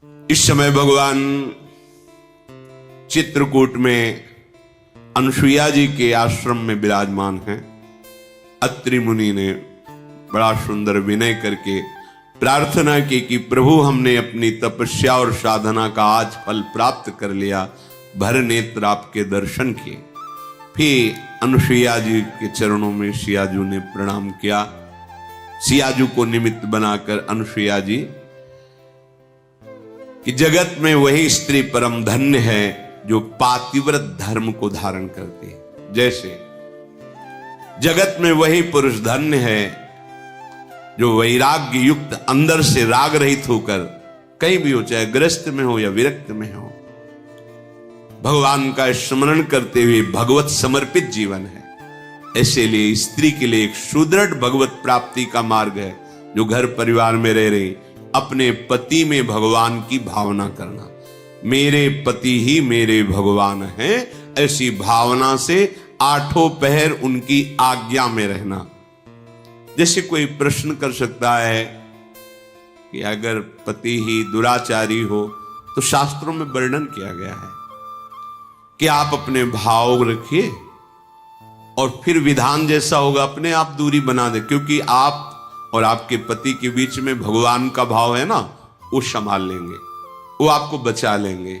इस समय भगवान चित्रकूट में अनुसुईया जी के आश्रम में विराजमान हैं। अत्रि मुनि ने बड़ा सुंदर विनय करके प्रार्थना की कि प्रभु, हमने अपनी तपस्या और साधना का आज फल प्राप्त कर लिया। भर नेत्र आपके दर्शन किए। फिर अनुसुईया जी के चरणों में सियाजू ने प्रणाम किया। सियाजू को निमित्त बनाकर अनुसुईया जी कि जगत में वही स्त्री परम धन्य है जो पातिव्रत धर्म को धारण करती है। जैसे जगत में वही पुरुष धन्य है जो वैराग्य युक्त अंदर से राग रहित होकर कहीं भी हो, चाहे ग्रस्त में हो या विरक्त में हो, भगवान का स्मरण करते हुए भगवत समर्पित जीवन है। ऐसे लिए स्त्री के लिए एक सुदृढ़ भगवत प्राप्ति का मार्ग है जो घर परिवार में रह रही अपने पति में भगवान की भावना करना। मेरे पति ही मेरे भगवान हैं, ऐसी भावना से आठों पहर उनकी आज्ञा में रहना। जैसे कोई प्रश्न कर सकता है कि अगर पति ही दुराचारी हो तो शास्त्रों में वर्णन किया गया है कि आप अपने भाव रखिए और फिर विधान जैसा होगा अपने आप दूरी बना दे, क्योंकि आप और आपके पति के बीच में भगवान का भाव है ना, वो संभाल लेंगे, वो आपको बचा लेंगे,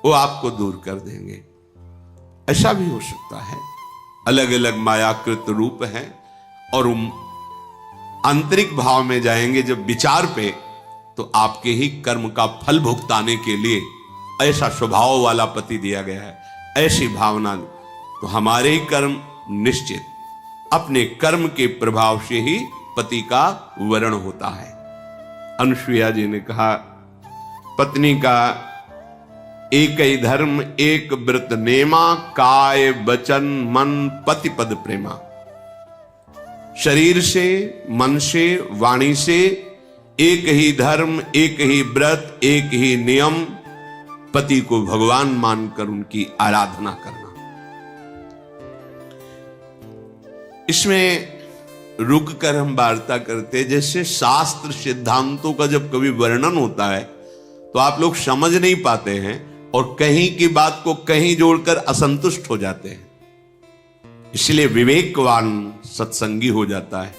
वो आपको दूर कर देंगे। ऐसा भी हो सकता है। अलग अलग मायाकृत रूप हैं और आंतरिक भाव में जाएंगे जब विचार पे, तो आपके ही कर्म का फल भुगताने के लिए ऐसा स्वभाव वाला पति दिया गया है, ऐसी भावना। तो हमारे ही कर्म निश्चित, अपने कर्म के प्रभाव से ही पति का वरण होता है। अनुसुईया जी ने कहा, पत्नी का एक ही धर्म एक व्रत नेमा, काय वचन मन पति पद प्रेमा। शरीर से, मन से, वाणी से एक ही धर्म, एक ही व्रत, एक ही नियम, पति को भगवान मानकर उनकी आराधना करना। इसमें रुक कर हम वार्ता करते, जैसे शास्त्र सिद्धांतों का जब कभी वर्णन होता है तो आप लोग समझ नहीं पाते हैं और कहीं की बात को कहीं जोड़कर असंतुष्ट हो जाते हैं। इसलिए विवेकवान सत्संगी हो जाता है,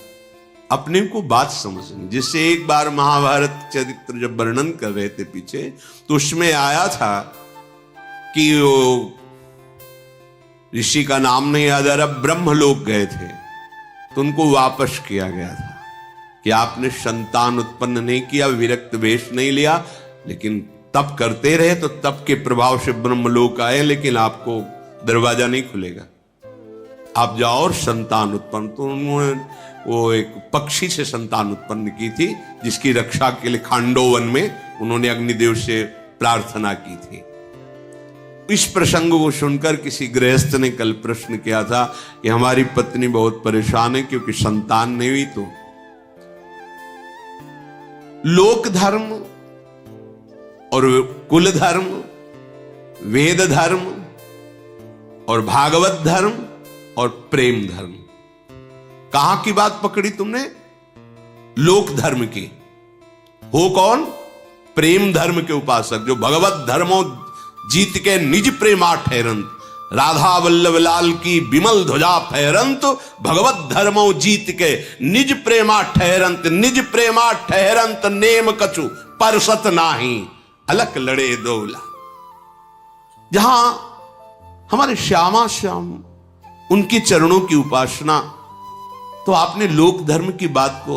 अपने को बात समझनी। जिससे एक बार महाभारत चरित्र जब वर्णन कर रहे थे पीछे, तो उसमें आया था कि वो ऋषि का नाम नहीं याद आ रहा, ब्रह्मलोक गए थे तो उनको वापस किया गया था कि आपने संतान उत्पन्न नहीं किया, विरक्त वेश नहीं लिया, लेकिन तप करते रहे तो तप के प्रभाव से ब्रह्मलोक आए, लेकिन आपको दरवाजा नहीं खुलेगा, आप जाओ और संतान उत्पन्न। तो उन्होंने वो एक पक्षी से संतान उत्पन्न की थी, जिसकी रक्षा के लिए खांडोवन में उन्होंने अग्निदेव से प्रार्थना की थी। इस प्रसंग को सुनकर किसी गृहस्थ ने कल प्रश्न किया था कि हमारी पत्नी बहुत परेशान है क्योंकि संतान नहीं हुई। तो लोक धर्म और कुल धर्म, वेद धर्म और भागवत धर्म और प्रेम धर्म, कहां की बात पकड़ी तुमने? लोक धर्म की। हो कौन? प्रेम धर्म के उपासक, जो भगवत धर्मों जीत के निज प्रेमा ठहरंत, राधा वल्लभ लाल की विमल ध्वजा फहरंत, भगवत धर्मों जीत के निज प्रेमा ठहरंत, निज प्रेमा ठहरंत नेम कछु परसत नाही, अलक लड़े दोला। जहां हमारे श्यामा श्याम उनके चरणों की उपासना, तो आपने लोक धर्म की बात को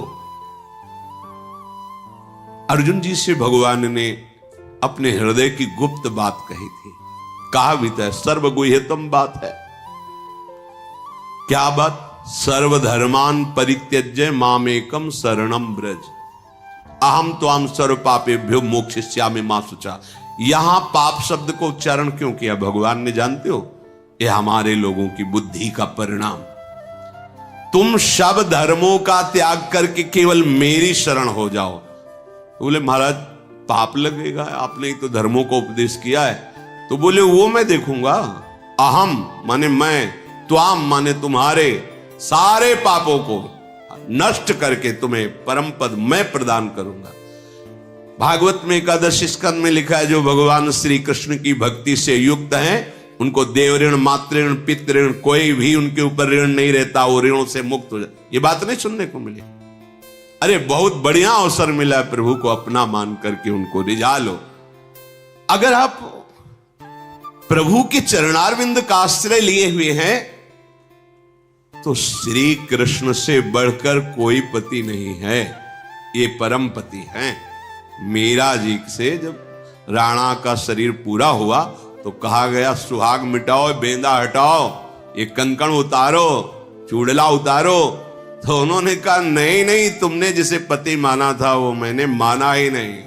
अर्जुन जी से भगवान ने अपने हृदय की गुप्त बात कही थी। कहा भी था, सर्वगुह्यतम बात है। क्या बात? सर्वधर्मान परित्यज्य मामेकम शरणम ब्रज, अहम त्वाम सर्व पापेभ्यो मोक्षयिष्यामि मा शुचा। यहां पाप शब्द को उच्चारण क्यों किया भगवान ने जानते हो? यह हमारे लोगों की बुद्धि का परिणाम। तुम सब धर्मों का त्याग करके केवल मेरी शरण हो जाओ। तो बोले महाराज पाप लगेगा, आपने ही तो धर्मों को उपदेश किया है। तो बोले वो मैं देखूंगा। अहम माने मैं, त्वाम माने तुम्हारे सारे पापों को नष्ट करके तुम्हें परम पद मैं प्रदान करूंगा। भागवत में एकादश स्कंद में लिखा है, जो भगवान श्री कृष्ण की भक्ति से युक्त हैं उनको देव ऋण, मातृ ऋण, पितृ ऋण, कोई भी उनके ऊपर ऋण नहीं रहता, वो ऋणों से मुक्त हो जाए। ये बात नहीं सुनने को मिली। अरे बहुत बढ़िया अवसर मिला है, प्रभु को अपना मान करके उनको रिझा लो। अगर आप प्रभु के चरणारविंद का आश्रय लिए हुए हैं तो श्री कृष्ण से बढ़कर कोई पति नहीं है, ये परम पति हैं। मीरा जी से जब राणा का शरीर पूरा हुआ तो कहा गया सुहाग मिटाओ, बेंदा हटाओ, ये कंकण उतारो, चूड़ला उतारो। तो उन्होंने कहा नहीं नहीं, तुमने जिसे पति माना था वो मैंने माना ही नहीं।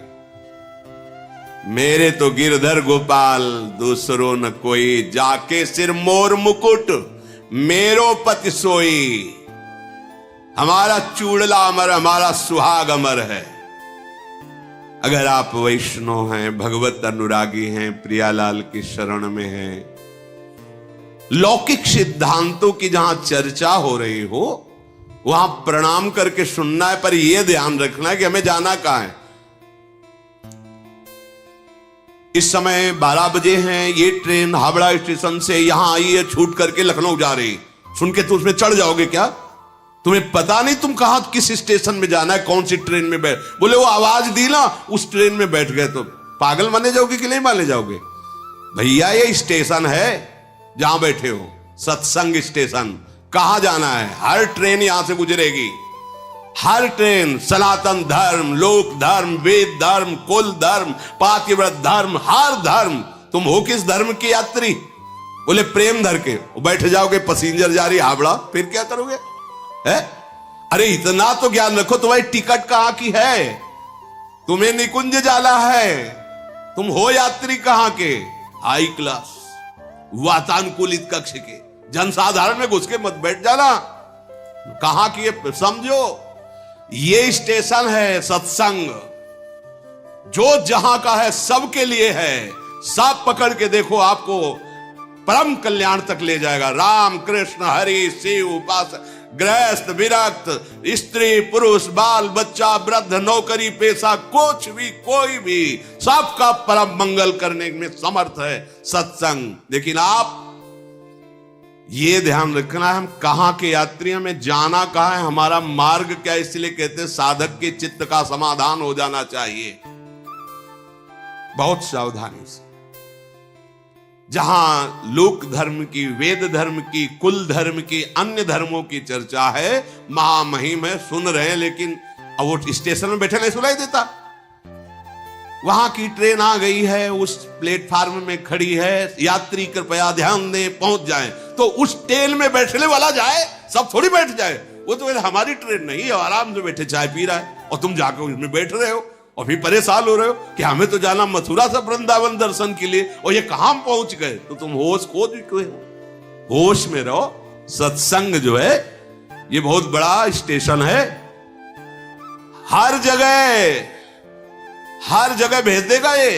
मेरे तो गिरधर गोपाल दूसरो न कोई, जाके सिर मोर मुकुट मेरो पति सोई। हमारा चूड़ला अमर, हमारा सुहाग अमर है। अगर आप वैष्णव हैं, भगवत अनुरागी हैं, प्रियालाल की शरण में हैं, लौकिक सिद्धांतों की जहां चर्चा हो रही हो वहां प्रणाम करके सुनना है, पर यह ध्यान रखना है कि हमें जाना कहां है। इस समय 12 बजे हैं, ये ट्रेन हावड़ा स्टेशन से यहां आई है, छूट करके लखनऊ जा रही। सुन के तुम उसमें चढ़ जाओगे क्या? तुम्हें पता नहीं तुम कहां किस स्टेशन में जाना है, कौन सी ट्रेन में बैठ, बोले वो आवाज दी ना उस ट्रेन में बैठ गए तो पागल माने जाओगे कि नहीं माने जाओगे? भैया ये स्टेशन है जहां बैठे हो, सत्संग स्टेशन। कहां जाना है? हर ट्रेन यहां से गुजरेगी, हर ट्रेन। सनातन धर्म, लोक धर्म, वेद धर्म, कुल धर्म, पातिव्रत धर्म, हर धर्म। तुम हो किस धर्म की यात्री? बोले प्रेम धर के बैठ जाओगे, पैसेंजर जा रही हावड़ा, फिर क्या करोगे? है? अरे इतना तो ज्ञान रखो, तुम्हारी टिकट कहां की है? तुम्हें निकुंज जाना है, तुम हो यात्री कहां के? हाई क्लास वातानुकूलित कक्ष के, जनसाधारण में घुस के मत बैठ जाना। कहां की समझो, ये स्टेशन है सत्संग, जो जहां का है सबके लिए है। सब पकड़ के देखो, आपको परम कल्याण तक ले जाएगा। राम कृष्ण हरि शिव उपासक, गृहस्थ विरक्त, स्त्री पुरुष, बाल बच्चा, वृद्ध, नौकरी पेशा, कुछ भी कोई भी, सबका परम मंगल करने में समर्थ है सत्संग। लेकिन आप ये ध्यान रखना है, हम कहां के यात्री, हमें जाना कहां है, हमारा मार्ग क्या है। इसलिए कहते हैं साधक के चित्त का समाधान हो जाना चाहिए। बहुत सावधानी से। जहां लोक धर्म की, वेद धर्म की, कुल धर्म की, अन्य धर्मों की चर्चा है, महामहिम है, सुन रहे हैं, लेकिन अब वो स्टेशन में बैठे नहीं सुनाई देता। वहां की ट्रेन आ गई है, उस प्लेटफार्म में खड़ी है, यात्री कृपया ध्यान दें, पहुंच जाएं। तो उस ट्रेन में बैठने वाला जाए, सब थोड़ी बैठ जाए। वो तो हमारी ट्रेन नहीं है, आराम से बैठे चाय पी रहा है और तुम जाकर उसमें बैठ रहे हो और फिर परेशान हो रहे हो कि हमें तो जाना मथुरा से वृंदावन दर्शन के लिए, और ये कहां पहुंच गए। तो तुम होश खो चुके हो, होश में रहो। सत्संग जो है ये बहुत बड़ा स्टेशन है, हर जगह भेज देगा। ये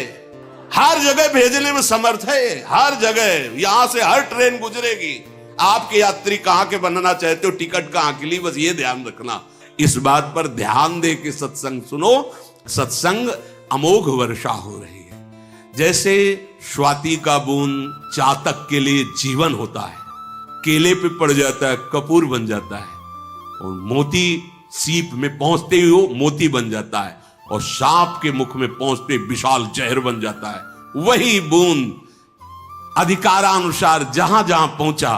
हर जगह भेजने में समर्थ है, हर जगह। यहां से हर ट्रेन गुजरेगी। आपके यात्री कहां के बनना चाहते हो, टिकट कहां के लिए, बस ये ध्यान रखना। इस बात पर ध्यान दे के सत्संग सुनो। सत्संग अमोघ वर्षा हो रही है। जैसे स्वाति का बूंद चातक के लिए जीवन होता है, केले पे पड़ जाता है कपूर बन जाता है, और मोती सीप में पहुंचते ही वो मोती बन जाता है, और सांप के मुख में पहुंचते विशाल जहर बन जाता है। वही बूंद अधिकारानुसार जहां जहां पहुंचा,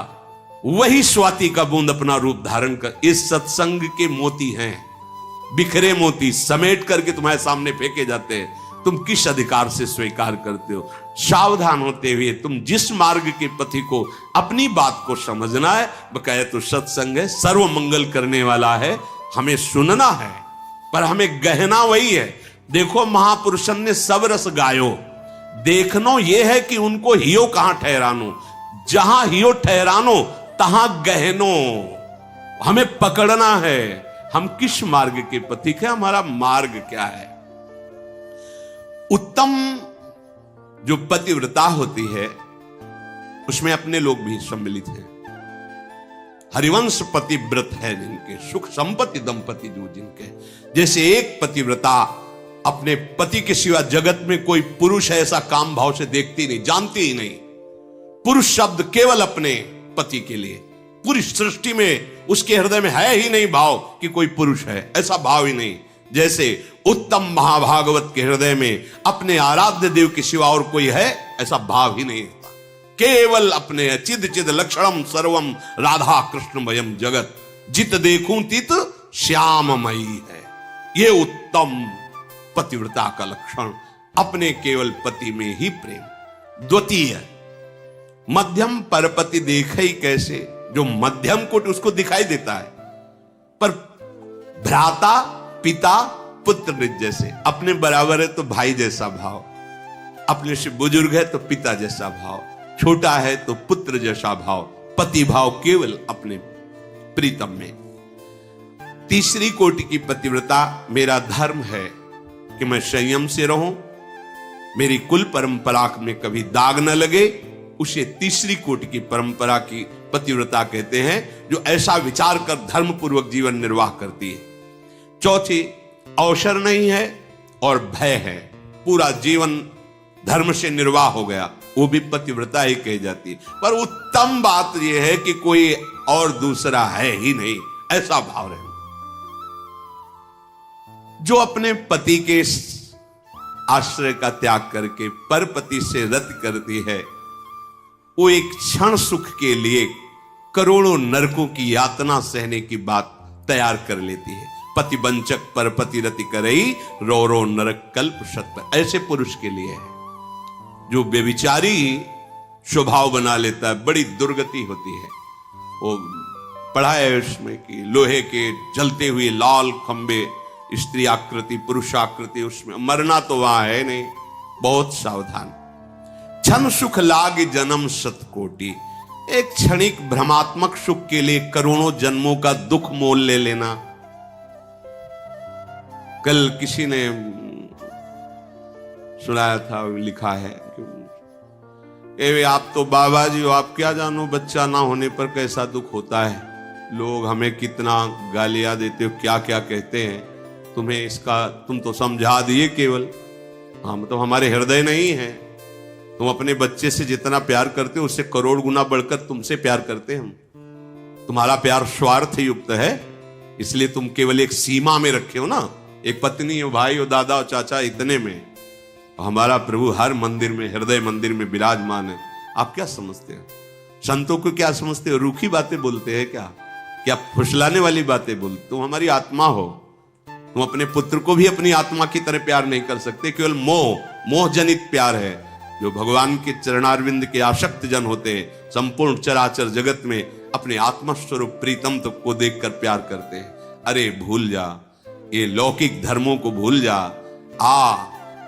वही स्वाति का बूंद अपना रूप धारण कर। इस सत्संग के मोती हैं, बिखरे मोती समेट करके तुम्हारे सामने फेंके जाते हैं। तुम किस अधिकार से स्वीकार करते हो? सावधान होते हुए तुम जिस मार्ग के पथी को अपनी बात को समझना है, बकाया तो सत्संग है, सर्व मंगल करने वाला है, हमें सुनना है, पर हमें गहना वही है। देखो महापुरुषन ने सब रस गायो, देखनो ये है कि उनको हियो कहां ठहरानो। जहां हियो ठहरानो तहां गहनो। हमें पकड़ना है, हम किस मार्ग के पथिक हैं, हमारा मार्ग क्या है। उत्तम जो पतिव्रता होती है उसमें अपने लोग भी सम्मिलित हैं। हरिवंश पतिव्रत है जिनके, सुख संपत्ति दंपति जो जिनके। जैसे एक पतिव्रता अपने पति के सिवा जगत में कोई पुरुष ऐसा काम भाव से देखती नहीं, जानती ही नहीं। पुरुष शब्द केवल अपने पति के लिए, पूरी सृष्टि में उसके हृदय में है ही नहीं भाव कि कोई पुरुष है, ऐसा भाव ही नहीं। जैसे उत्तम महाभागवत के हृदय में अपने आराध्य देव के सिवा और कोई है, ऐसा भाव ही नहीं था। केवल अपने चिद चिद लक्षणम सर्वम राधा कृष्णमयम जगत, जित देखूं तित श्याममयी है। ये उत्तम पतिव्रता का लक्षण, अपने केवल पति में ही प्रेम। द्वितीय, मध्यम परपति देखे कैसे, जो मध्यम कोट उसको दिखाई देता है, पर भ्राता पिता पुत्र निज जैसे, अपने बराबर है तो भाई जैसा भाव, अपने से बुजुर्ग है तो पिता जैसा भाव, छोटा है तो पुत्र जैसा भाव, पति भाव केवल अपने प्रीतम में। तीसरी कोटि की पतिव्रता, मेरा धर्म है कि मैं संयम से रहूं, मेरी कुल परंपरा में कभी दाग न लगे, उसे तीसरी कोटि की परंपरा की पतिव्रता कहते हैं, जो ऐसा विचार कर धर्म पूर्वक जीवन निर्वाह करती है। चौथी, अवसर नहीं है और भय है, पूरा जीवन धर्म से निर्वाह हो गया, वो भी पतिव्रता ही कही जाती है। पर उत्तम बात यह है कि कोई और दूसरा है ही नहीं, ऐसा भाव रहे। जो अपने पति के आश्रय का त्याग करके परपति से रति करती है, वो एक क्षण सुख के लिए करोड़ों नरकों की यातना सहने की बात तैयार कर लेती है। पति वंचक परपति रति करई, रो रो नरक कल्प शत। ऐसे पुरुष के लिए है जो व्यभिचारी स्वभाव बना लेता है, बड़ी दुर्गति होती है। वो पढ़ा है उसमें कि लोहे के जलते हुए लाल खंबे, स्त्री आकृति पुरुषाकृति, उसमें मरना तो वहां है नहीं, बहुत सावधान। क्षण सुख लाग जन्म सतकोटि, एक क्षणिक भ्रमात्मक सुख के लिए करोड़ों जन्मों का दुख मोल ले लेना। कल किसी ने सुनाया था, लिखा है कि आप तो बाबा जी हो, आप क्या जानो बच्चा ना होने पर कैसा दुख होता है, लोग हमें कितना गालियां देते हो, क्या क्या कहते हैं, तुम्हें इसका तुम तो समझा दिए केवल, हम तो हमारे हृदय नहीं है, तुम अपने बच्चे से जितना प्यार करते हो उससे करोड़ गुना बढ़कर तुमसे प्यार करते हैं हम, तुम्हारा प्यार स्वार्थ युक्त है, इसलिए तुम केवल एक सीमा में रखे हो ना, एक पत्नी हो, भाई हो, दादा हो, चाचा, इतने में। हमारा प्रभु हर मंदिर में, हृदय मंदिर में विराजमान है। आप क्या समझते हैं, संतों को क्या समझते हो, रूखी बातें बोलते हैं क्या फुसलाने वाली बातें बोलते? तुम हमारी आत्मा हो, तुम अपने पुत्र को भी अपनी आत्मा की तरह प्यार नहीं कर सकते, केवल मोह जनित प्यार है। जो भगवान के चरणारविंद के आसक्त जन होते हैं, संपूर्ण चराचर जगत में अपने आत्मा स्वरूप प्रीतम तक को देखकर प्यार करते हैं। अरे भूल जा, ये लौकिक धर्मों को भूल जा,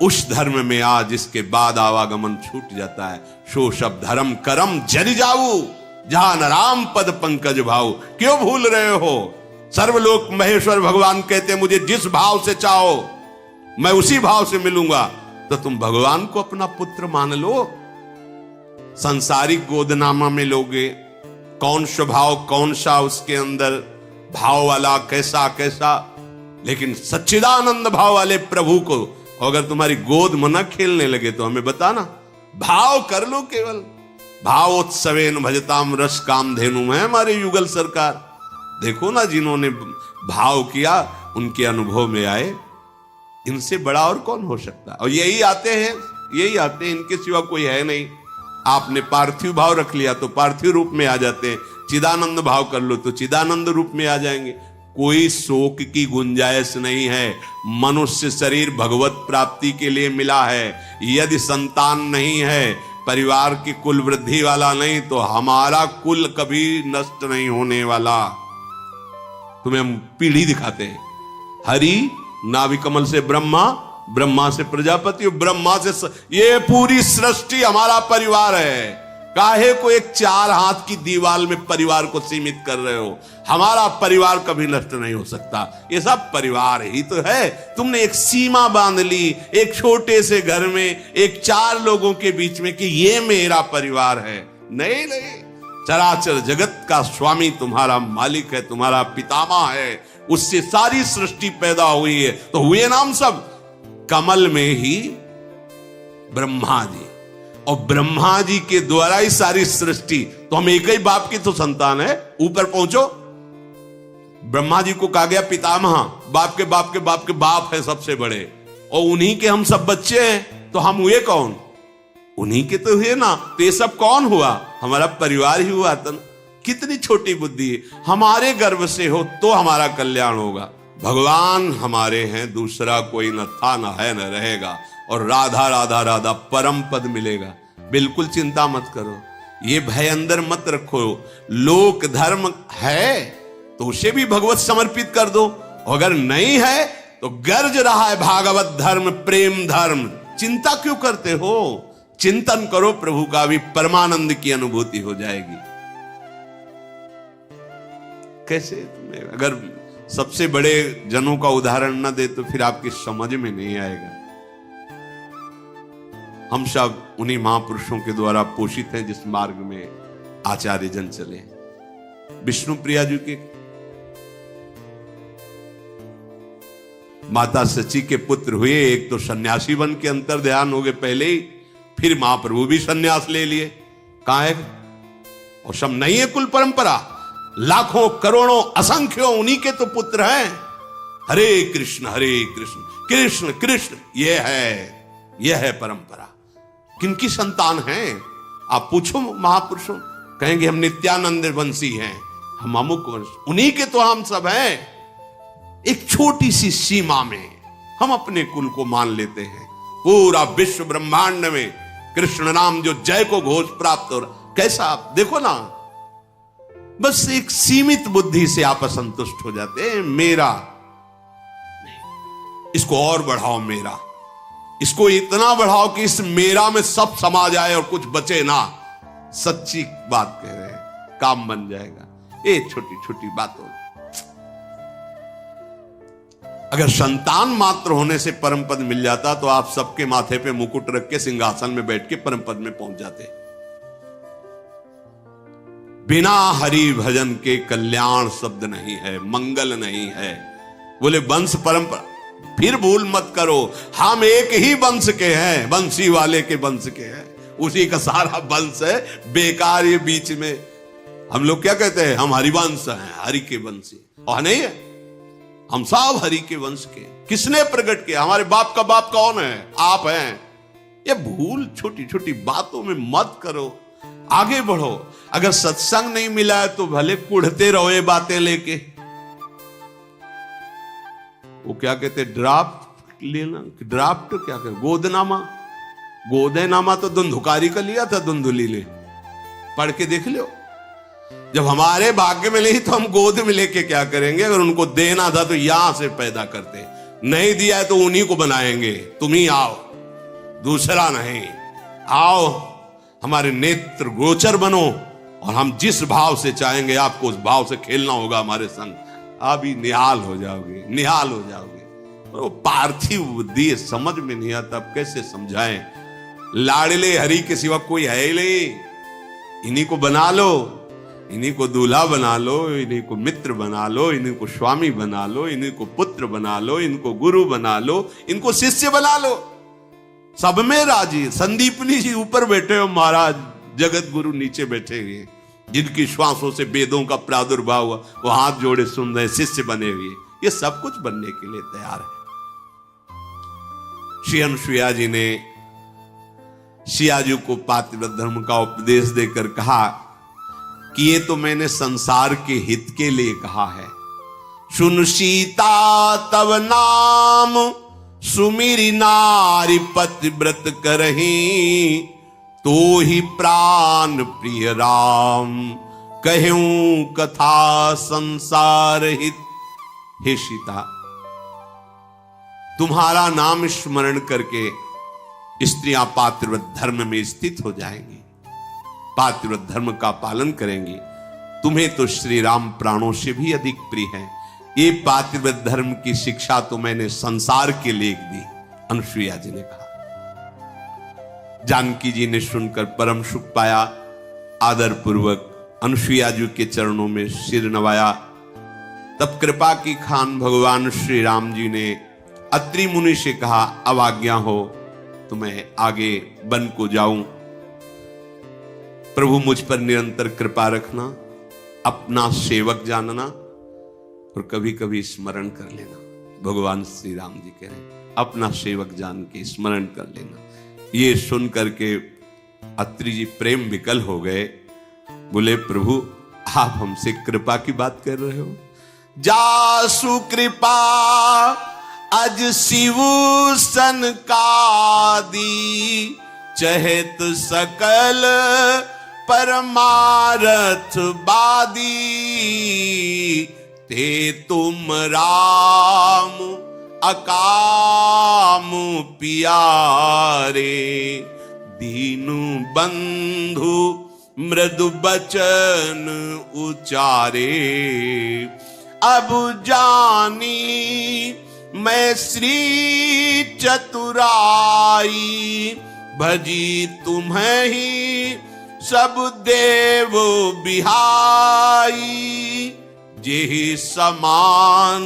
उस धर्म में आ जिसके बाद आवागमन छूट जाता है। सो सब धर्म करम जरि जाऊ, जहां न राम पद पंकज भाऊ। क्यों भूल रहे हो? सर्वलोक महेश्वर भगवान कहते हैं, मुझे जिस भाव से चाहो मैं उसी भाव से मिलूंगा। तो तुम भगवान को अपना पुत्र मान लो। संसारिक गोदनामा में लोगे, कौन स्वभाव कौन सा उसके अंदर भाव वाला, कैसा कैसा, लेकिन सच्चिदानंद भाव वाले प्रभु को अगर तुम्हारी गोद में न खेलने लगे तो हमें बताना, भाव कर लो केवल। भावोत्सवेन भजताम रस काम धेनु है हमारे युगल सरकार। देखो ना, जिन्होंने भाव किया उनके अनुभव में आए, इनसे बड़ा और कौन हो सकता है? और यही आते हैं, इनके सिवा कोई है नहीं। आपने पार्थिव भाव रख लिया तो पार्थिव रूप में आ जाते हैं, चिदानंद भाव कर लो तो चिदानंद रूप में आ जाएंगे। कोई शोक की गुंजाइश नहीं है। मनुष्य शरीर भगवत प्राप्ति के लिए मिला है। यदि संतान नहीं है, परिवार की कुल वृद्धि वाला नहीं, तो हमारा कुल कभी नष्ट नहीं होने वाला। तुम्हें हम पीढ़ी दिखाते हैं। हरि नाभिकमल से ब्रह्मा, ब्रह्मा से प्रजापति, ब्रह्मा से ये पूरी सृष्टि हमारा परिवार है। काहे को एक 4 हाथ की दीवार में परिवार को सीमित कर रहे हो? हमारा परिवार कभी नष्ट नहीं हो सकता। ये सब परिवार ही तो है। तुमने एक सीमा बांध ली एक छोटे से घर में, एक 4 लोगों के बीच में, कि ये मेरा परिवार है। नहीं, चराचर जगत का स्वामी तुम्हारा मालिक है, तुम्हारा पितामह है, उससे सारी सृष्टि पैदा हुई है। तो हुए नाम सब कमल में ही ब्रह्मा जी, और ब्रह्मा जी के द्वारा ही सारी सृष्टि। तो हम एक ही बाप की तो संतान है। ऊपर पहुंचो, ब्रह्मा जी को कहा गया पितामह, बाप के बाप के बाप के बाप है सबसे बड़े, और उन्हीं के हम सब बच्चे हैं। तो हम हुए कौन? उन्हीं के तो हुए ना। तो ये सब कौन हुआ? हमारा परिवार ही हुआ था। कितनी छोटी बुद्धि है। हमारे गर्भ से हो तो हमारा कल्याण होगा। भगवान हमारे हैं, दूसरा कोई न था, न है, न रहेगा। और राधा राधा राधा परम पद मिलेगा। बिल्कुल चिंता मत करो, ये भय अंदर मत रखो। लोक धर्म है तो उसे भी भगवत समर्पित कर दो, अगर नहीं है तो गर्ज रहा है भागवत धर्म, प्रेम धर्म। चिंता क्यों करते हो? चिंतन करो प्रभु का, भी परमानंद की अनुभूति हो जाएगी। कैसे? तुम्हें अगर सबसे बड़े जनों का उदाहरण न दे तो फिर आपकी समझ में नहीं आएगा। हम सब उन्हीं महापुरुषों के द्वारा पोषित हैं जिस मार्ग में आचार्य जन चले। विष्णु प्रिया जी के माता सची के पुत्र हुए, एक तो सन्यासी बन के अंतर ध्यान हो गए पहले ही, फिर महाप्रभु भी सन्यास ले लिए। कहां है? और सब नहीं है कुल परंपरा, लाखों करोड़ों असंख्यों उन्हीं के तो पुत्र हैं। हरे कृष्ण कृष्ण कृष्ण, यह है परंपरा। किनकी संतान हैं? आप पूछो महापुरुषों, कहेंगे हम नित्यानंद वंशी हैं, हम अमुक वंश। उन्हीं के तो हम सब हैं। एक छोटी सी सीमा में हम अपने कुल को मान लेते हैं। पूरा विश्व ब्रह्मांड में कृष्ण नाम जो जय को घोष प्राप्त हो रहा, कैसा आप देखो ना। बस एक सीमित बुद्धि से आप असंतुष्ट हो जाते हैं। मेरा नहीं, इसको और बढ़ाओ, मेरा इसको इतना बढ़ाओ कि इस मेरा में सब समा जाए और कुछ बचे ना। सच्ची बात कह रहे हैं, काम बन जाएगा। ये छोटी छोटी बातों, अगर संतान मात्र होने से परम पद मिल जाता तो आप सबके माथे पे मुकुट रख के सिंहासन में बैठ के परम पद में पहुंच जाते। बिना हरि भजन के कल्याण शब्द नहीं है, मंगल नहीं है। बोले वंश परंपरा, फिर भूल मत करो, हम एक ही वंश के हैं, बंसी वाले के वंश के हैं। उसी का सारा वंश है। बेकार ये बीच में हम लोग क्या कहते हैं, हम हरिवंश हैं, हरि के वंशी। और नहीं है, हम सब हरि के वंश के। किसने प्रकट किया? हमारे बाप का बाप कौन है? आप हैं। ये भूल छोटी छोटी बातों में मत करो, आगे बढ़ो। अगर सत्संग नहीं मिला है तो भले कुढ़ते रहो ये बातें लेके। वो क्या कहते, ड्राफ्ट लेना, ड्राफ्ट क्या कहते, गोदनामा। गोदेनामा तो धुंधुकारी का लिया था, धुंधुली ले, पढ़ के देख लो। जब हमारे भाग्य में नहीं तो हम गोद में लेके क्या करेंगे? अगर उनको देना था तो यहां से पैदा करते, नहीं दिया है तो उन्हीं को बनाएंगे। तुम ही आओ, दूसरा नहीं। आओ, हमारे नेत्र गोचर बनो, और हम जिस भाव से चाहेंगे आपको उस भाव से खेलना होगा हमारे संग। आप ही निहाल हो जाओगे, निहाल हो जाओगे। और वो पार्थिव बुद्धि समझ में नहीं आता, अब कैसे समझाएं? लाडले हरि के सिवा कोई है ही नहीं। इन्हीं को बना लो, इन्हीं को दूल्हा बना लो, इन्हीं को मित्र बना लो, इन्हीं को स्वामी बना लो, इन्हीं को पुत्र बना लो, इनको गुरु बना लो, इनको शिष्य बना लो। सब में राजी। संदीपनी जी ऊपर बैठे हो महाराज, जगत गुरु नीचे बैठे हुए, जिनकी श्वासों से वेदों का प्रादुर्भाव हुआ, वो हाथ जोड़े सुन रहे, शिष्य बने हुए। ये सब कुछ बनने के लिए तैयार है। श्री अनुसुईया जी ने सिया जी को पातिव्रत धर्म का उपदेश देकर कहा कि ये तो मैंने संसार के हित के लिए कहा है। सुन सीता तब नाम, सुमिरी नारी पतिव्रत करही, तो ही प्राण प्रिय राम, कहूं कथा संसार हित। हे सीता, तुम्हारा नाम स्मरण करके स्त्रियां पातिव्रत धर्म में स्थित हो जाएंगी, पातिव्रत धर्म का पालन करेंगी। तुम्हें तो श्री राम प्राणों से भी अधिक प्रिय है। ये पातिव्रत धर्म की शिक्षा तो मैंने संसार के लिए दी, अनुसुईया जी ने कहा। जानकी जी ने सुनकर परम सुख पाया, आदर पूर्वक अनुसुईया जी के चरणों में सिर नवाया। तब कृपा की खान भगवान श्री राम जी ने अत्रि मुनि से कहा, अब आज्ञा हो तो मैं आगे वन को जाऊं। प्रभु मुझ पर निरंतर कृपा रखना, अपना सेवक जानना और कभी कभी स्मरण कर लेना। भगवान श्री राम जी कह रहे हैं, अपना सेवक जान के स्मरण कर लेना। ये सुन करके अत्रि जी प्रेम विकल हो गए। बोले, प्रभु आप हमसे कृपा की बात कर रहे हो? जासु कृपा अज शिव सनकादि, चहेत सकल परमारथ बादी। ते तुम राम अकाम पियारे, दीनु बंधु मृदु बचन उचारे। अब जानी मैं श्री चतुराई, भजी तुम्हें ही सब देव बिहाई। जेहि समान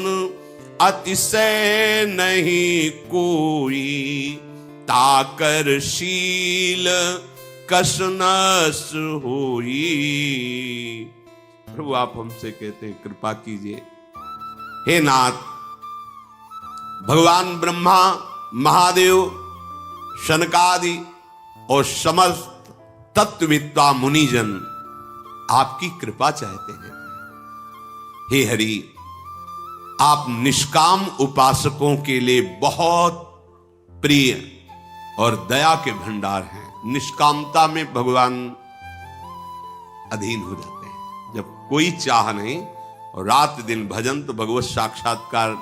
अतिशय नहीं कोई, ताकर शील कसनस होई। प्रभु आप हमसे कहते हैं कृपा कीजिए। हे नाथ, भगवान ब्रह्मा, महादेव, शनकादि और समस्त तत्वविद्ता मुनिजन आपकी कृपा चाहते हैं। हे हरि, आप निष्काम उपासकों के लिए बहुत प्रिय और दया के भंडार हैं। निष्कामता में भगवान अधीन हो जाते हैं। जब कोई चाह नहीं और रात दिन भजन, तो भगवत साक्षात्कार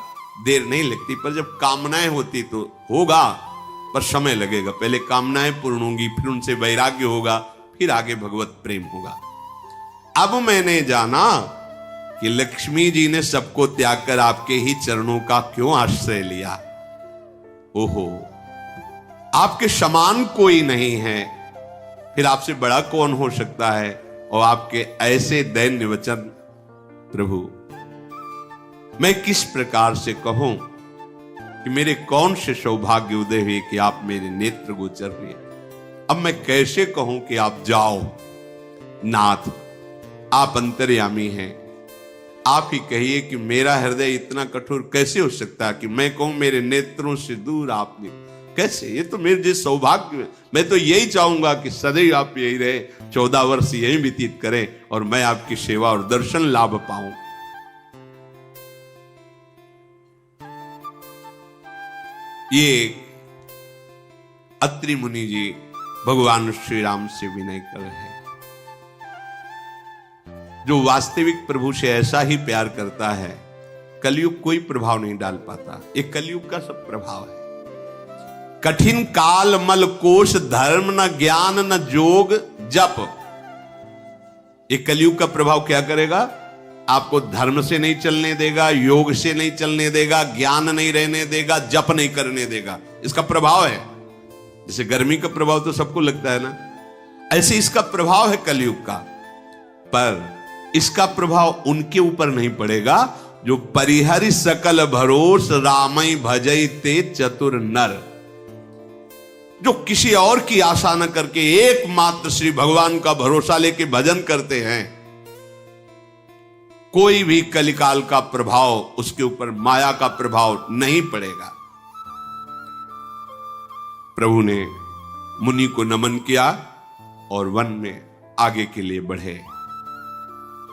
देर नहीं लगती। पर जब कामनाएं होती तो होगा, पर समय लगेगा। पहले कामनाएं पूर्ण होंगी, फिर उनसे वैराग्य होगा, फिर आगे भगवत प्रेम होगा। अब मैंने जाना कि लक्ष्मी जी ने सबको त्याग कर आपके ही चरणों का क्यों आश्रय लिया। ओहो, आपके समान कोई नहीं है, फिर आपसे बड़ा कौन हो सकता है। और आपके ऐसे दैन्य वचन, प्रभु मैं किस प्रकार से कहूं कि मेरे कौन से सौभाग्य उदय हुए कि आप मेरे नेत्र गोचर हुए। अब मैं कैसे कहूं कि आप जाओ। नाथ, आप अंतर्यामी हैं, आप ही कहिए कि मेरा हृदय इतना कठोर कैसे हो सकता है कि मैं कहूं मेरे नेत्रों से दूर आपने कैसे। ये तो मेरे जिस सौभाग्य, मैं तो यही चाहूंगा कि सदैव आप यही रहे, 14 वर्ष यही व्यतीत करें और मैं आपकी सेवा और दर्शन लाभ पाऊं। ये अत्रि मुनि जी भगवान श्री राम से विनय कर रहे हैं। जो वास्तविक प्रभु से ऐसा ही प्यार करता है, कलयुग कोई प्रभाव नहीं डाल पाता। एक कलयुग का सब प्रभाव है। कठिन काल मल कोश, धर्म न ज्ञान न जोग जप। एक कलयुग का प्रभाव क्या करेगा? आपको धर्म से नहीं चलने देगा, योग से नहीं चलने देगा, ज्ञान नहीं रहने देगा, जप नहीं करने देगा। इसका प्रभाव है। जैसे गर्मी का प्रभाव तो सबको लगता है ना, ऐसे इसका प्रभाव है कलयुग का। पर इसका प्रभाव उनके ऊपर नहीं पड़ेगा जो परिहरि सकल भरोस, रामई भजई ते चतुर नर। जो किसी और की आशा न करके एकमात्र श्री भगवान का भरोसा लेके भजन करते हैं, कोई भी कलिकाल का प्रभाव उसके ऊपर, माया का प्रभाव नहीं पड़ेगा। प्रभु ने मुनि को नमन किया और वन में आगे के लिए बढ़े।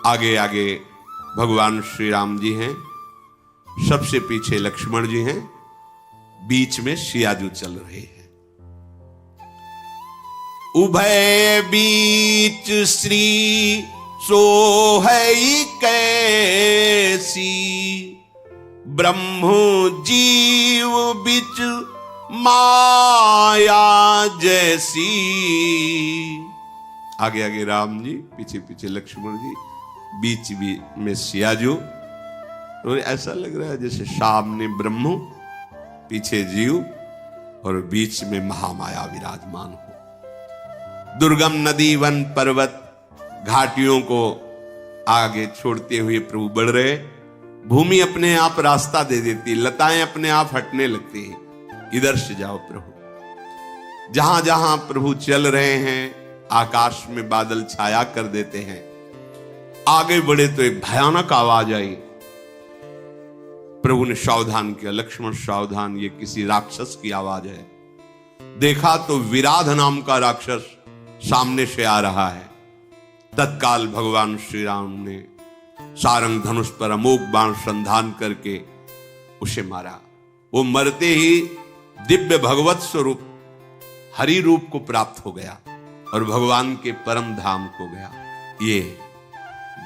आगे आगे भगवान श्री राम जी हैं, सबसे पीछे लक्ष्मण जी हैं, बीच में सियाजू चल रहे हैं। उभय बीच श्री सोहई कैसी, ब्रह्म जीव बिच माया जैसी। आगे आगे राम जी, पीछे पीछे लक्ष्मण जी, बीच में सियाजू। तो ऐसा लग रहा है जैसे सामने ब्रह्म, पीछे जीव और बीच में महामाया विराजमान हो। दुर्गम नदी, वन, पर्वत, घाटियों को आगे छोड़ते हुए प्रभु बढ़ रहे। भूमि अपने आप रास्ता दे देती, लताएं अपने आप हटने लगती हैं, इधर से जाओ प्रभु। जहां जहां प्रभु चल रहे हैं आकाश में बादल छाया कर देते हैं। आगे बढ़े तो एक भयानक आवाज आई। प्रभु ने सावधान किया, लक्ष्मण सावधान, ये किसी राक्षस की आवाज है। देखा तो विराध नाम का राक्षस सामने से आ रहा है। तत्काल भगवान श्री राम ने सारंग धनुष पर अमोघ बाण संधान करके उसे मारा। वो मरते ही दिव्य भगवत स्वरूप हरि रूप को प्राप्त हो गया और भगवान के परम धाम को गया। ये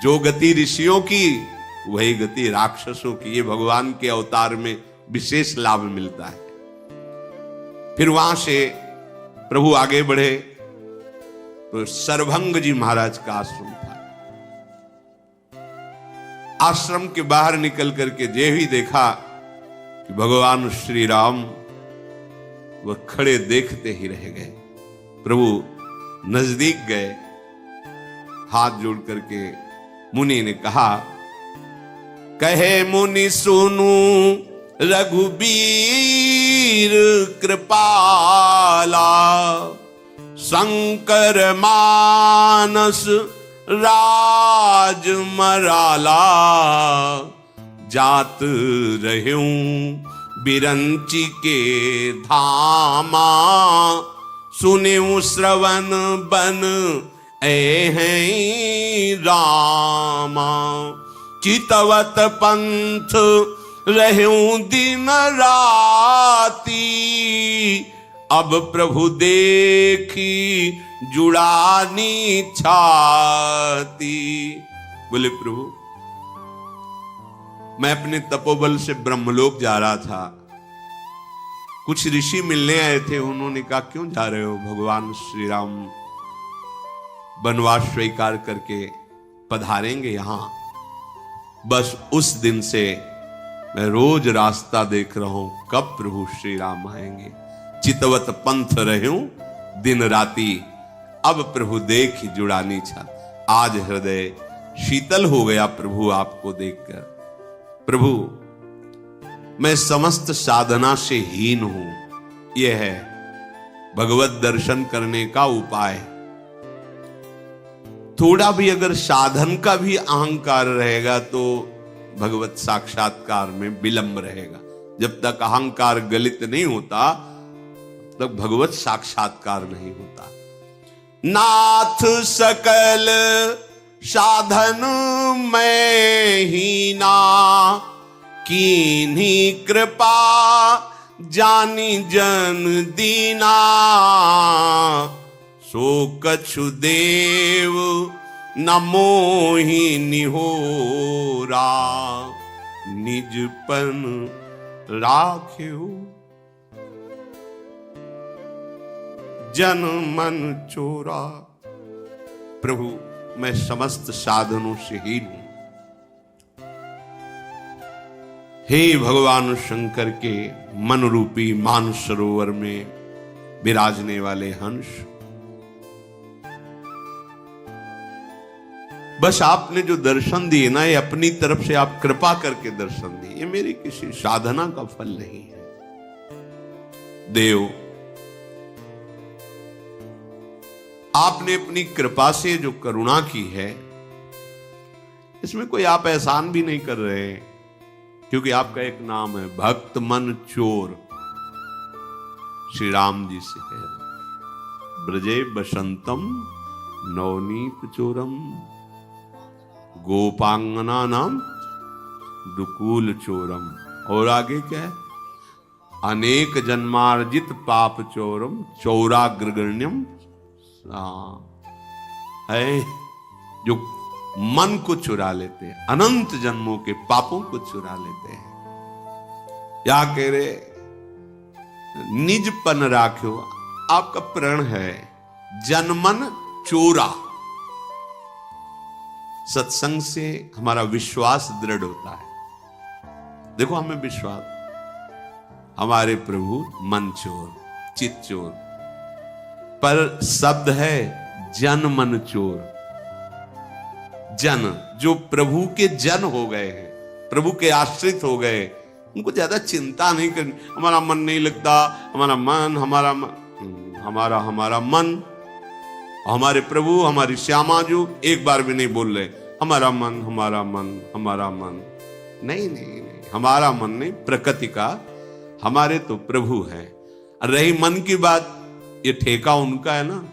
जो गति ऋषियों की वही गति राक्षसों की। ये भगवान के अवतार में विशेष लाभ मिलता है। फिर वहां से प्रभु आगे बढ़े तो सर्वभंग जी महाराज का आश्रम था। आश्रम के बाहर निकल करके जे ही देखा कि भगवान श्री राम वह खड़े देखते ही रह गए। प्रभु नजदीक गए, हाथ जोड़ करके मुनि ने कहा, कहे मुनि सुनु रघुबीर कृपाला, शंकर मानस राज मराला, जात रहूं बिरंची के धामा, सुनेऊ श्रवण बन ए हैं रामा, चितवत पंथ रहूं दिन राती, अब प्रभु देखी जुड़ानी छाती। बोले प्रभु, मैं अपने तपोबल से ब्रह्मलोक जा रहा था, कुछ ऋषि मिलने आए थे। उन्होंने कहा क्यों जा रहे हो? भगवान श्री राम वनवास स्वीकार करके पधारेंगे यहां। बस उस दिन से मैं रोज रास्ता देख रहा हूं, कब प्रभु श्री राम आएंगे। चितवत पंथ रहूं दिन राती, अब प्रभु देख जुड़ानी छाती। आज हृदय शीतल हो गया प्रभु आपको देखकर। प्रभु, मैं समस्त साधना से हीन हूं। यह है भगवत दर्शन करने का उपाय। थोड़ा भी अगर साधन का भी अहंकार रहेगा तो भगवत साक्षात्कार में विलंब रहेगा। जब तक अहंकार गलित नहीं होता तब भगवत साक्षात्कार नहीं होता। नाथ सकल साधन में हीना, कीन्ही कृपा जानी जन दीना, सो कछु देव न मोहि निहोरा, निजपन राख्यो जन मन चोरा। प्रभु, मैं समस्त साधनों से हीन हूं। हे भगवान शंकर के मन रूपी मानसरोवर में विराजने वाले हंस, बस आपने जो दर्शन दिए ना, ये अपनी तरफ से आप कृपा करके दर्शन दिए, ये मेरी किसी साधना का फल नहीं है। देव, आपने अपनी कृपा से जो करुणा की है, इसमें कोई आप एहसान भी नहीं कर रहे हैं, क्योंकि आपका एक नाम है भक्त मन चोर। श्री राम जी से है, ब्रजे बसंतम नवनीत चोरम, गोपांगना नाम दुकूल चोरम। और आगे क्या है? अनेक जन्मार्जित पाप चोरम, चौराग्रगण्यम है, जो मन को चुरा लेते हैं, अनंत जन्मों के पापों को चुरा लेते हैं। या कह रहे निजपन राख्यो, आपका प्रण है जनमन चोरा। सत्संग से हमारा विश्वास दृढ़ होता है। देखो, हमें विश्वास, हमारे प्रभु मन चोर चित चोर, पर शब्द है जन मन चोर। जन, जो प्रभु के जन हो गए हैं, प्रभु के आश्रित हो गए, उनको ज्यादा चिंता नहीं करनी, हमारा मन नहीं लगता, हमारा मन हमारा मन, हमारे प्रभु हमारी श्यामा जो एक बार भी नहीं बोल रहे हमारा मन हमारा मन हमारा मन, नहीं नहीं नहीं, हमारा मन नहीं, प्रकृति का, हमारे तो प्रभु हैं। रही मन की बात, ये ठेका उनका है ना,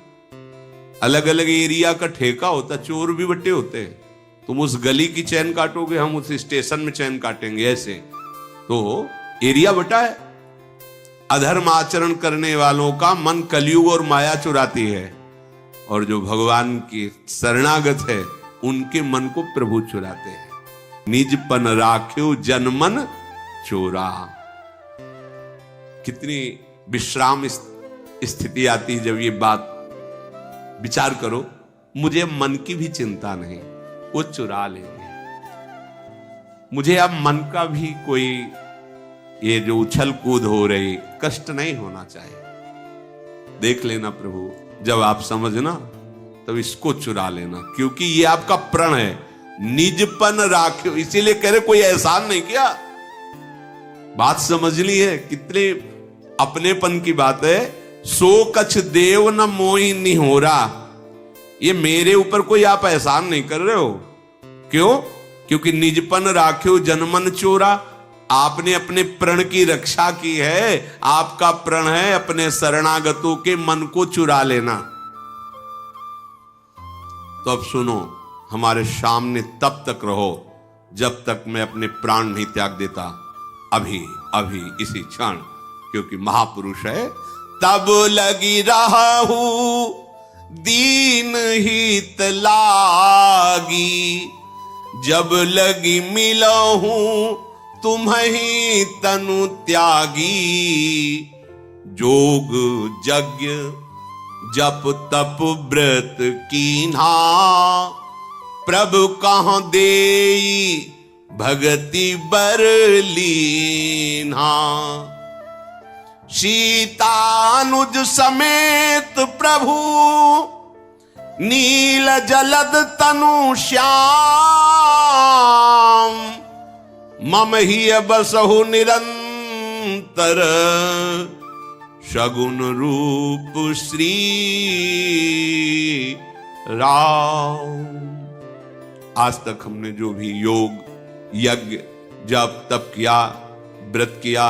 अलग अलग एरिया का ठेका होता, चोर भी बट्टे होते हैं, तुम उस गली की चैन काटोगे, हम उस स्टेशन में चैन काटेंगे, ऐसे तो एरिया बटा है। अधर्म आचरण करने वालों का मन कलयुग और माया चुराती है, और जो भगवान की शरणागत है उनके मन को प्रभु चुराते हैं। निजपन राख्यो जनमन चोरा। कितनी विश्राम स्थिति आती है जब ये बात विचार करो, मुझे मन की भी चिंता नहीं, वो चुरा लेंगे, मुझे अब मन का भी कोई ये जो उछल कूद हो रही कष्ट नहीं होना चाहिए। देख लेना प्रभु, जब आप समझना तब इसको चुरा लेना, क्योंकि ये आपका प्रण है। निजपन राख्यो, इसीलिए कह रहे कोई एहसान नहीं किया। बात समझ ली है, कितने अपनेपन की बात है। सो कछ देव न मोहि निहोरा, ये मेरे ऊपर कोई आप एहसान नहीं कर रहे हो। क्यों? क्योंकि निजपन राख्यो जनमन चोरा, आपने अपने प्रण की रक्षा की है। आपका प्रण है अपने शरणागतों के मन को चुरा लेना। तो अब सुनो, हमारे सामने तब तक रहो जब तक मैं अपने प्राण नहीं त्याग देता, अभी अभी इसी क्षण, क्योंकि महापुरुष है। तब लगी रहा हूं दीन हित लागी, जब लगी मिलो हूं तुम्हीं तनु त्यागी। जोग यज्ञ जप तप व्रत कीन्हा, प्रभु कहाँ देई भगति बर लीन्हा। सीतानुज समेत प्रभु नील जलद तनु श्याम, मम ही बसहु निरंतर शगुन रूप श्री राम। आज तक हमने जो भी योग यज्ञ जप तप किया, व्रत किया,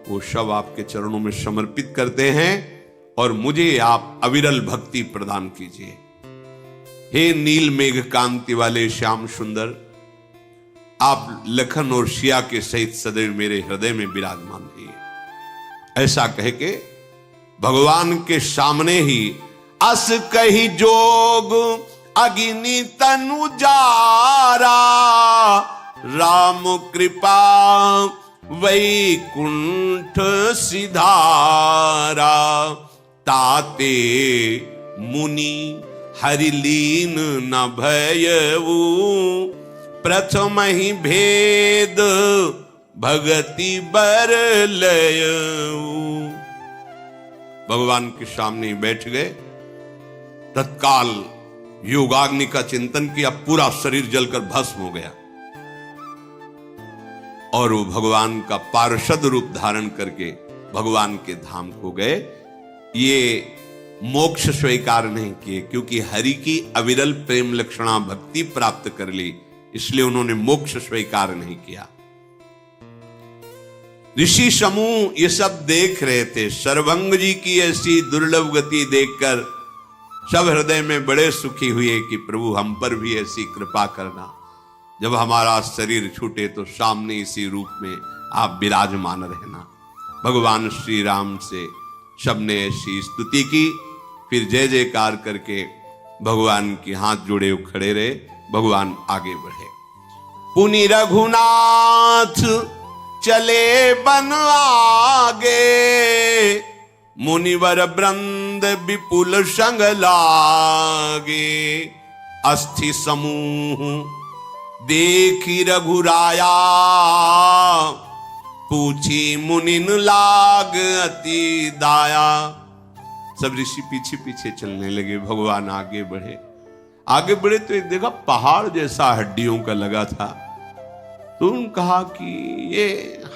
वो सब आपके चरणों में समर्पित करते हैं, और मुझे आप अविरल भक्ति प्रदान कीजिए। हे नील मेघ कांति वाले श्याम सुंदर, आप लखन और सिया के सहित सदैव मेरे हृदय में विराजमान रहिए। ऐसा कह के भगवान के सामने ही अस कही जोग अग्नि तनु जारा, राम कृपा वैकुंठ सिधारा। ताते मुनि हरिलीन न भयऊ, प्रथम ही भेद भगति बर लयऊ। भगवान के सामने ही बैठ गए, तत्काल योगाग्नि का चिंतन किया, पूरा शरीर जलकर भस्म हो गया, और वो भगवान का पार्षद रूप धारण करके भगवान के धाम को गए। ये मोक्ष स्वीकार नहीं किए, क्योंकि हरि की अविरल प्रेम लक्षणा भक्ति प्राप्त कर ली, इसलिए उन्होंने मोक्ष स्वीकार नहीं किया। ऋषि समूह ये सब देख रहे थे। सर्वभंग जी की ऐसी दुर्लभ गति देखकर सब हृदय में बड़े सुखी हुए कि प्रभु हम पर भी ऐसी कृपा करना, जब हमारा शरीर छूटे तो सामने इसी रूप में आप विराजमान रहना। भगवान श्री राम से सबने ऐसी स्तुति की, फिर जय जयकार करके भगवान के हाथ जोड़े हुए खड़े रहे। भगवान आगे बढ़े। पुनि रघुनाथ चले बन आगे, मुनिवर वृंद विपुल संग लागे। अस्थि समूह देखी रघुराया, पूछी मुनिन लाग अति दाया। सब ऋषि पीछे पीछे चलने लगे, भगवान आगे बढ़े। आगे बढ़े तो एक देखा पहाड़ जैसा हड्डियों का लगा था, तो उन्होंने कहा कि ये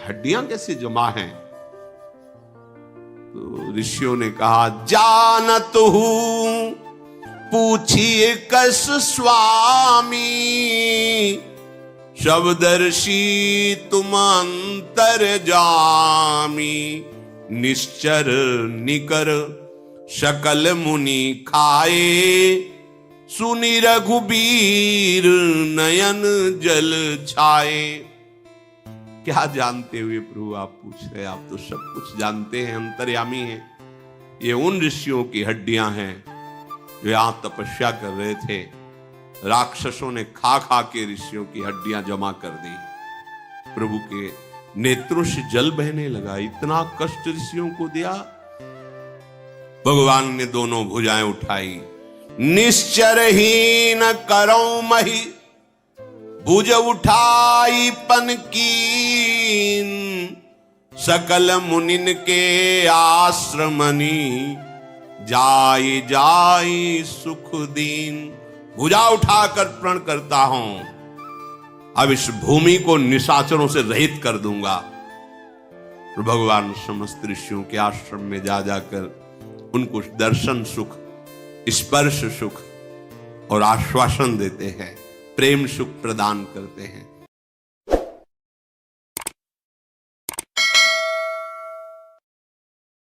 हड्डियां कैसे जमा हैं? तो ऋषियों ने कहा, जानत हूं पूछिए कस स्वामी, शब्दर्षि तुम अंतर जामी, निश्चर निकर सकल मुनि खाए, सुनि रघुबीर नयन जल छाए। क्या जानते हुए प्रभु आप पूछ रहे? आप तो सब कुछ जानते हैं, अंतर्यामी हैं। ये उन ऋषियों की हड्डियां हैं जो यहां तपस्या कर रहे थे। राक्षसों ने खा खा के ऋषियों की हड्डियां जमा कर दी। प्रभु के नेत्रों से जल बहने लगा। इतना कष्ट ऋषियों को दिया। भगवान ने दोनों भुजाएं उठाई, निश्चरहीन करौ मही, भुज उठाई पन कीन, सकल मुनिन के आश्रमनी, जाई जाई सुख दीन। भुजा उठाकर प्रण करता हूं, अब इस भूमि को निशाचरों से रहित कर दूंगा। तो भगवान समस्त ऋषियों के आश्रम में जा जाकर उनको दर्शन सुख, स्पर्श सुख और आश्वासन देते हैं, प्रेम सुख प्रदान करते हैं।